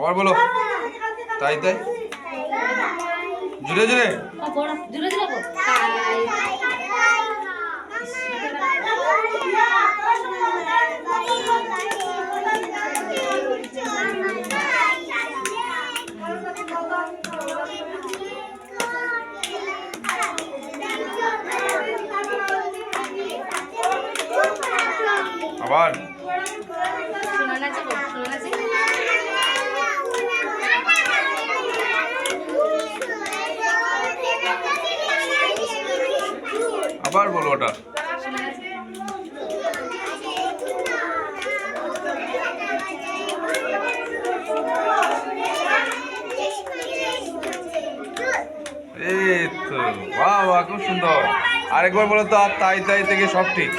আবার বলো তাই তাই জুড়ে জুড়ে আবার আবার বলো ওটা এই তো বাহ বাহ খুব সুন্দর আরেকবার বলো তো আর তাই তাই থেকে সব ঠিক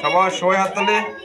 সবার সবাই হাততালি